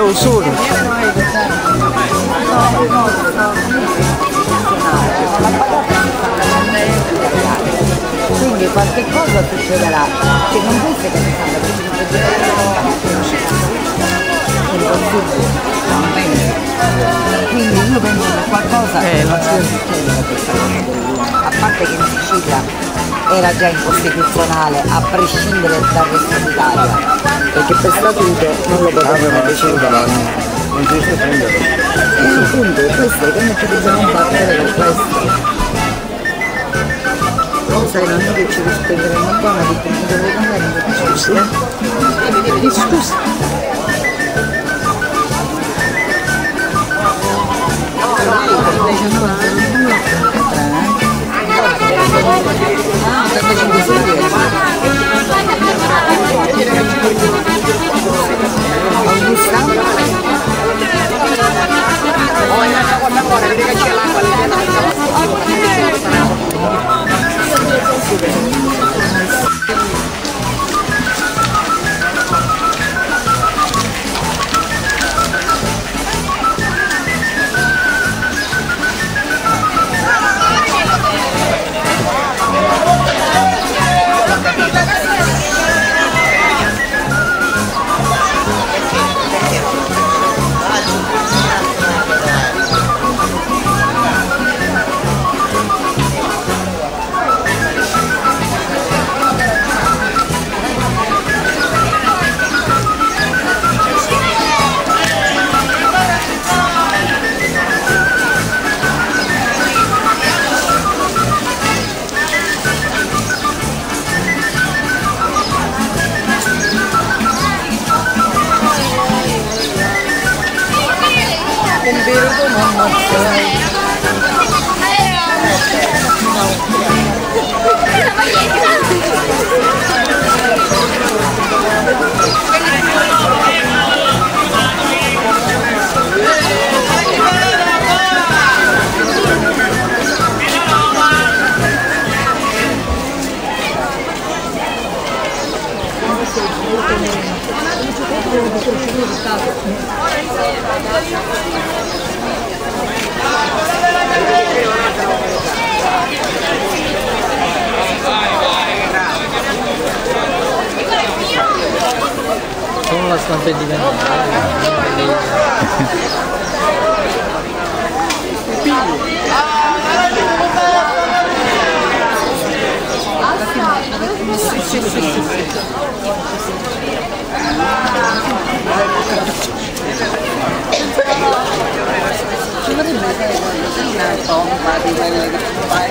lo sono. Quindi qualche cosa succederà, che non pensi che mi fanno impossibile. Quindi io penso che qualcosa non succederà questa cosa dell'una, a parte che in Sicilia era già incostituzionale a prescindere dal resto d'Italia, perché per statuto non lo potevano decidere. Non si riesce a prendere. Appunto, questo è come ci dobbiamo battere per questo. Sai, non è che ci rispegneremo buona di come dovevo andare, scusa. Scusa. Sono la stampa di Ci potrebbe essere una tomba di quelle che fai.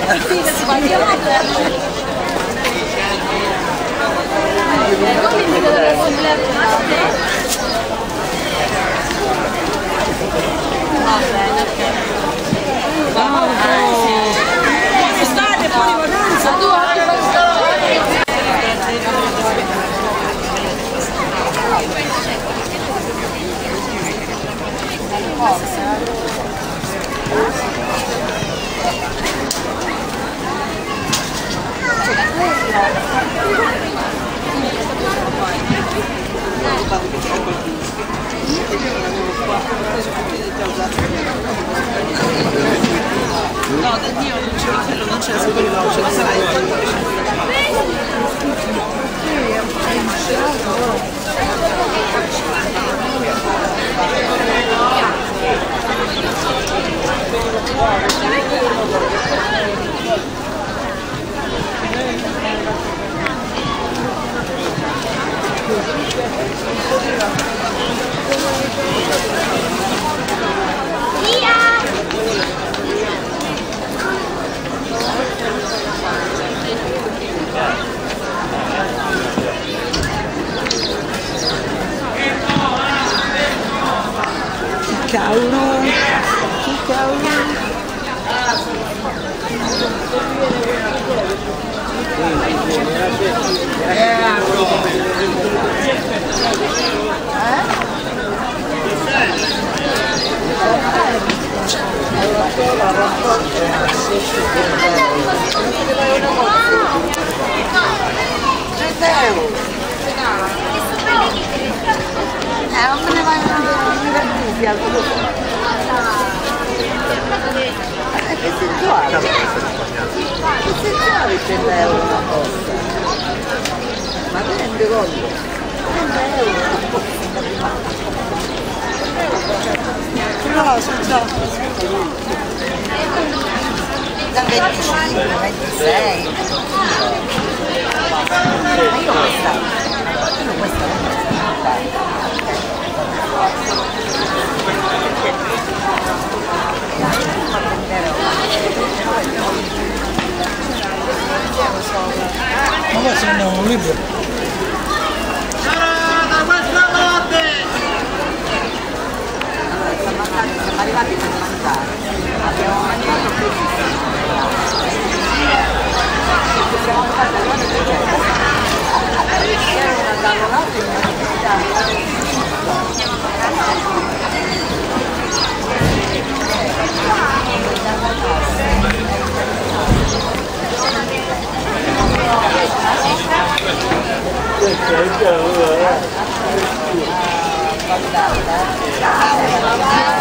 No, da Dio non c'è quello, non c'è quello, non ce la sarai. Cavolo! Che cavolo! Non me ne vai sia al tuo. Che sensuale! Che sensuale 100 euro una posta! Ma te ne rendi conto? 100 euro una posta! No, sono già. Da 25, 26. Ma io questa non Ma poi se ne un libro. siamo arrivati per mangiare. Abbiamo mangiato siamo andati a Roma e